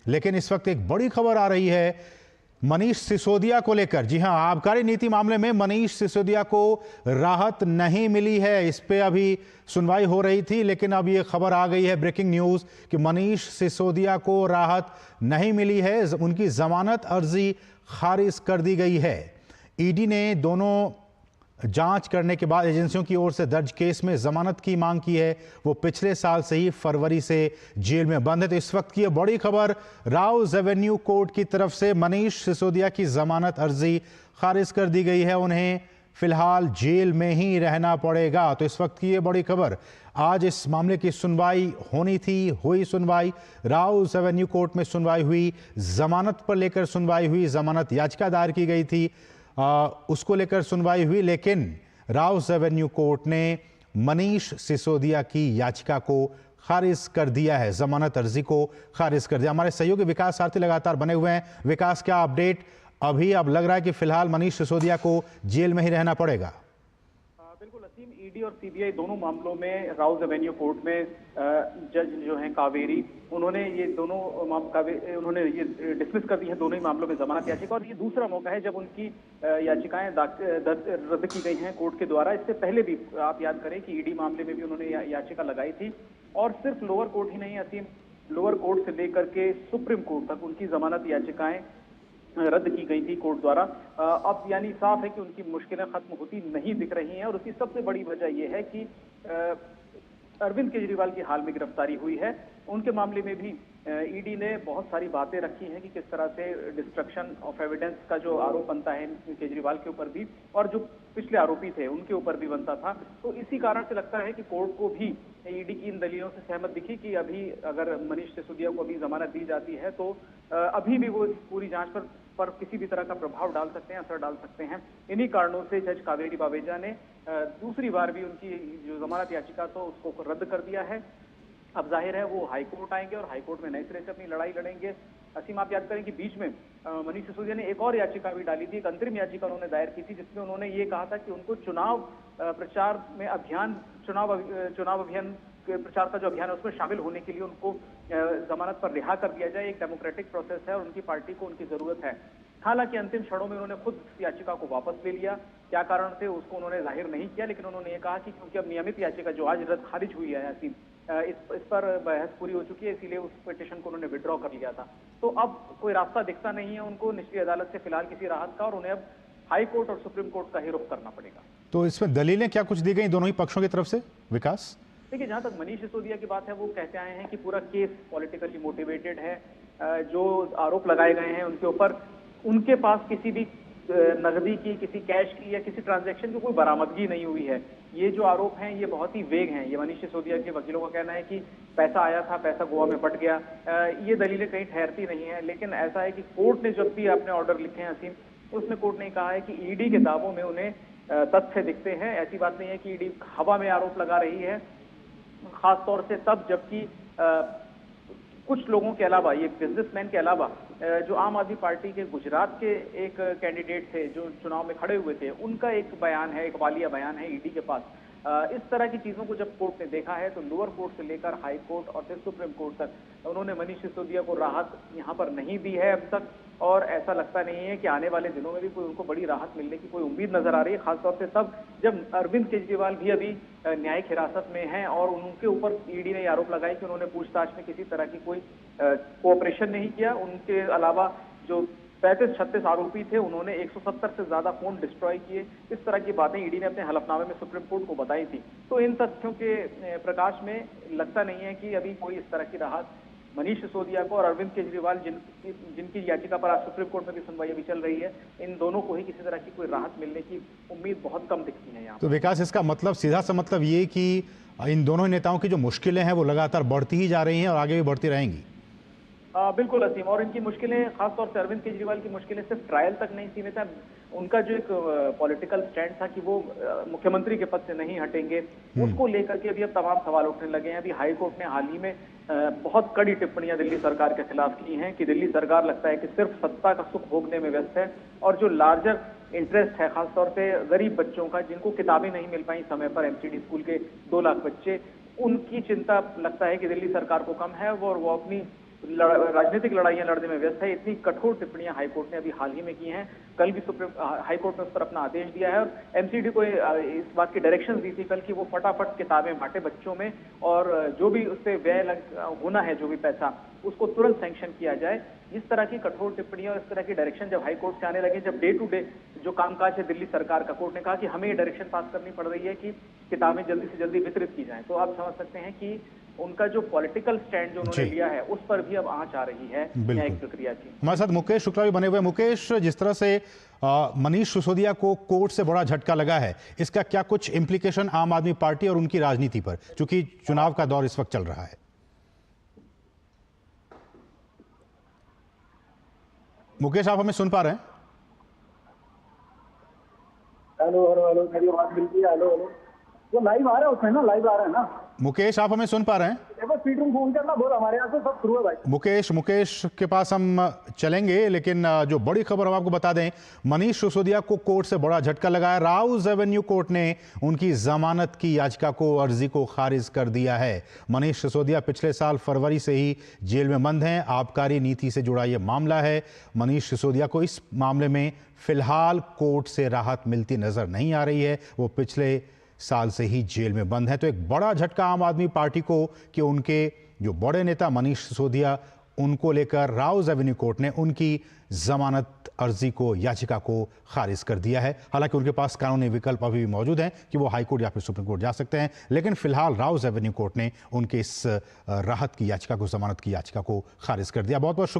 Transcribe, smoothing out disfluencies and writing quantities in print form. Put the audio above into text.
लेकिन इस वक्त एक बड़ी खबर आ रही है मनीष सिसोदिया को लेकर। जी हां, आबकारी नीति मामले में मनीष सिसोदिया को राहत नहीं मिली है। इस पे अभी सुनवाई हो रही थी, लेकिन अब ये खबर आ गई है, ब्रेकिंग न्यूज, कि मनीष सिसोदिया को राहत नहीं मिली है। उनकी जमानत अर्जी खारिज कर दी गई है। ईडी ने दोनों जांच करने के बाद एजेंसियों की ओर से दर्ज केस में जमानत की मांग की है। वो पिछले साल से ही फरवरी से जेल में बंद है। तो इस वक्त की ये बड़ी खबर, राउज एवेन्यू कोर्ट की तरफ से मनीष सिसोदिया की जमानत अर्जी खारिज कर दी गई है। उन्हें फिलहाल जेल में ही रहना पड़ेगा। तो इस वक्त की ये बड़ी खबर, आज इस मामले की सुनवाई होनी थी, हुई सुनवाई, राउज एवेन्यू कोर्ट में सुनवाई हुई, जमानत पर लेकर सुनवाई हुई, जमानत याचिका दायर की गई थी, उसको लेकर सुनवाई हुई, लेकिन राउज एवेन्यू कोर्ट ने मनीष सिसोदिया की याचिका को खारिज कर दिया है, जमानत अर्जी को खारिज कर दिया। हमारे सहयोगी विकास सारथी लगातार बने हुए हैं। विकास, क्या अपडेट अभी? अब लग रहा है कि फिलहाल मनीष सिसोदिया को जेल में ही रहना पड़ेगा। बिल्कुल असीम, ईडी और सीबीआई दोनों मामलों में राउज एवेन्यू कोर्ट में जज जो हैं कावेरी, उन्होंने ये दोनों उन्होंने ये डिसमिस कर दी है दोनों ही मामलों में जमानत याचिका। और ये दूसरा मौका है जब उनकी याचिकाएं रद्द की गई हैं कोर्ट के द्वारा। इससे पहले भी आप याद करें कि ईडी मामले में भी उन्होंने याचिका लगाई थी, और सिर्फ लोअर कोर्ट ही नहीं असीम, लोअर कोर्ट से लेकर के सुप्रीम कोर्ट तक उनकी जमानत याचिकाएं रद्द की गई थी कोर्ट द्वारा। अब यानी साफ है कि उनकी मुश्किलें खत्म होती नहीं दिख रही हैं। और उसकी सबसे बड़ी वजह यह है कि अरविंद केजरीवाल की हाल में गिरफ्तारी हुई है। उनके मामले में भी ईडी ने बहुत सारी बातें रखी हैं कि किस तरह से डिस्ट्रक्शन ऑफ एविडेंस का जो आरोप बनता है केजरीवाल के ऊपर भी, और जो पिछले आरोपी थे उनके ऊपर भी बनता था। तो इसी कारण से लगता है कि कोर्ट को भी ईडी की इन दलीलों से सहमत दिखी कि अभी अगर मनीष सिसोदिया को अभी जमानत दी जाती है तो अभी भी वो इस पूरी जांच पर किसी भी तरह का प्रभाव डाल सकते हैं, असर डाल सकते हैं। इन्हीं कारणों से जज कावेरी बावेजा ने दूसरी बार भी उनकी जो जमानत याचिका तो उसको रद्द कर दिया है। अब जाहिर है वो हाईकोर्ट आएंगे और हाईकोर्ट में नए सिरे से अपनी लड़ाई लड़ेंगे। असीम, आप याद करें कि बीच में मनीष सिसोदिया ने एक और याचिका भी डाली थी, एक अंतरिम याचिका उन्होंने दायर की थी, जिसमें उन्होंने ये कहा था कि उनको चुनाव प्रचार में चुनाव अभियान प्रचार का जो अभियान है उसमें शामिल होने के लिए उनको जमानत पर रिहा कर दिया जाए। एक डेमोक्रेटिक प्रोसेस है और उनकी पार्टी को उनकी जरूरत है। हालांकि अंतिम क्षणों में उन्होंने खुद याचिका को वापस ले लिया। क्या कारण से उसको उन्होंने जाहिर नहीं किया, लेकिन उन्होंने ये कहा कि क्योंकि अब नियमित याचिका जो आज रद्द खारिज हुई है असीम, इस पर बहस पूरी हो चुकी है, इसीलिए उस पिटीशन को उन्होंने विड्रॉ कर लिया था। तो अब कोई रास्ता दिखता नहीं है उनको निचली अदालत से फिलहाल किसी राहत का, और उन्हें अब हाई कोर्ट और सुप्रीम कोर्ट का ही रुख करना पड़ेगा। तो इसमें दलीलें क्या कुछ दी गई दोनों ही पक्षों की तरफ से, विकास? देखिए, जहां तक मनीष सिसोदिया की बात है, वो कहते आए हैं कि पूरा केस पॉलिटिकली मोटिवेटेड है। जो आरोप लगाए गए हैं उनके ऊपर, उनके पास किसी भी नगदी की, किसी कैश की या किसी ट्रांजैक्शन की कोई बरामदगी नहीं हुई है। ये जो आरोप हैं ये बहुत ही वेग हैं। ये मनीष सिसोदिया के वकीलों का कहना है कि पैसा आया था, पैसा गोवा में बट गया। ये दलीलें कहीं ठहरती नहीं है। लेकिन ऐसा है कि कोर्ट ने जब भी अपने ऑर्डर लिखे हैं असीम, उसमें कोर्ट ने कहा है कि ईडी के दावों में उन्हें तथ्य दिखते हैं। ऐसी बात नहीं है कि ईडी हवा में आरोप लगा रही है, खासतौर से तब जबकि कुछ लोगों के अलावा, ये बिजनेसमैन के अलावा, जो आम आदमी पार्टी के गुजरात के एक कैंडिडेट थे जो चुनाव में खड़े हुए थे, उनका एक बयान है, एक वालिया बयान है ईडी के पास। इस तरह की चीजों को जब कोर्ट ने देखा है तो लोअर कोर्ट से लेकर हाई कोर्ट और फिर सुप्रीम कोर्ट तक उन्होंने मनीष सिसोदिया को राहत यहाँ पर नहीं दी है अब तक, और ऐसा लगता नहीं है कि आने वाले दिनों में भी कोई उनको बड़ी राहत मिलने की कोई उम्मीद नजर आ रही है। खासतौर से तब जब अरविंद केजरीवाल भी अभी न्यायिक हिरासत में हैं और उनके ऊपर ईडी ने आरोप लगाया कि उन्होंने पूछताछ में किसी तरह की कोई कोऑपरेशन नहीं किया। उनके अलावा जो 35-36 आरोपी थे, उन्होंने 170 से ज्यादा फोन डिस्ट्रॉय किए। इस तरह की बातें ईडी ने अपने हलफनामे में सुप्रीम कोर्ट को बताई थी। तो इन तथ्यों के प्रकाश में लगता नहीं है कि अभी कोई इस तरह की राहत मनीष सिसोदिया को और अरविंद केजरीवाल जिनकी याचिका पर आज सुप्रीम कोर्ट में भी सुनवाई अभी चल रही है, इन दोनों को ही किसी तरह की कोई राहत मिलने की उम्मीद बहुत कम दिखती है यहाँ। तो विकास, इसका मतलब, सीधा सा मतलब ये कि इन दोनों नेताओं की जो मुश्किलें हैं वो लगातार बढ़ती ही जा रही हैं और आगे भी बढ़ती रहेंगी। बिल्कुल असीम, और इनकी मुश्किलें, खासतौर से अरविंद केजरीवाल की मुश्किलें सिर्फ ट्रायल तक नहीं सीमित है। उनका जो एक पॉलिटिकल स्टैंड था कि वो मुख्यमंत्री के पद से नहीं हटेंगे, उसको लेकर के अभी अब तमाम सवाल उठने लगे हैं। अभी हाई कोर्ट ने हाल ही में बहुत कड़ी टिप्पणियां दिल्ली सरकार के खिलाफ की हैं कि दिल्ली सरकार लगता है कि सिर्फ सत्ता का सुख भोगने में व्यस्त है, और जो लार्जर इंटरेस्ट है खासतौर से गरीब बच्चों का, जिनको किताबें नहीं मिल पाई समय पर, एमसीडी स्कूल के 2 लाख बच्चे, उनकी चिंता लगता है कि दिल्ली सरकार को कम है, वो अपनी राजनीतिक लड़ाइयां लड़ने में व्यस्त है। इतनी कठोर टिप्पणियां हाईकोर्ट ने अभी हाल ही में की हैं। कल भी सुप्रीम हाईकोर्ट ने उस पर अपना आदेश दिया है और एमसीडी को इस बात की डायरेक्शन दी थी कल कि वो फटाफट किताबें बांटे बच्चों में और जो भी उससे व्यय होना है, जो भी पैसा, उसको तुरंत सैंक्शन किया जाए। इस तरह की कठोर टिप्पणियां और इस तरह की डायरेक्शन जब हाईकोर्ट से आने लगे, जब डे टू डे जो कामकाज है दिल्ली सरकार का, कोर्ट ने कहा कि हमें ये डायरेक्शन पास करनी पड़ रही है कि किताबें जल्दी से जल्दी वितरित की जाएं, तो आप समझ सकते हैं कि उनका जो पॉलिटिकल स्टैंड जो उन्होंने लिया है उस पर भी अब आंच आ रही है न्यायिक प्रक्रिया की। हमारे साथ मुकेश शुक्ला भी बने हुए। मुकेश, जिस तरह से मनीष सिसोदिया को कोर्ट से बड़ा झटका लगा है, इसका क्या कुछ इम्प्लीकेशन आम आदमी पार्टी और उनकी राजनीति पर, क्योंकि चुनाव का दौर इस वक्त चल रहा है? मुकेश, आप हमें सुन पा रहे हैं? हेलो हेलो हेलो, मेरी आवाज मिलती है? हेलो हेलो, वो लाइव आ रहा है उसमें ना, लाइव आ रहा है ना? मुकेश, आप हमें सुन पा रहे हैं? देखो स्पीड में फोन करना, बोल हमारे यहाँ से सब शुरू है भाई। मुकेश के पास हम चलेंगे, लेकिन जो बड़ी खबर हम आपको बता दें, मनीष सिसोदिया को कोर्ट से बड़ा झटका लगा है। राउज एवेन्यू कोर्ट ने उनकी जमानत की याचिका को, अर्जी को खारिज कर दिया है। मनीष सिसोदिया पिछले साल फरवरी से ही जेल में बंद हैं। आबकारी नीति से जुड़ा यह मामला है। मनीष सिसोदिया को इस मामले में फिलहाल कोर्ट से राहत मिलती नजर नहीं आ रही है। वो पिछले साल से ही जेल में बंद है। तो एक बड़ा झटका आम आदमी पार्टी को कि उनके जो बड़े नेता मनीष सिसोदिया, उनको लेकर राउज एवेन्यू कोर्ट ने उनकी जमानत अर्जी को, याचिका को खारिज कर दिया है। हालांकि उनके पास कानूनी विकल्प अभी भी मौजूद हैं कि वो हाई कोर्ट या फिर सुप्रीम कोर्ट जा सकते हैं, लेकिन फिलहाल राउज एवेन्यू कोर्ट ने उनके इस राहत की याचिका को, जमानत की याचिका को खारिज कर दिया। बहुत बहुत शुक्रिया।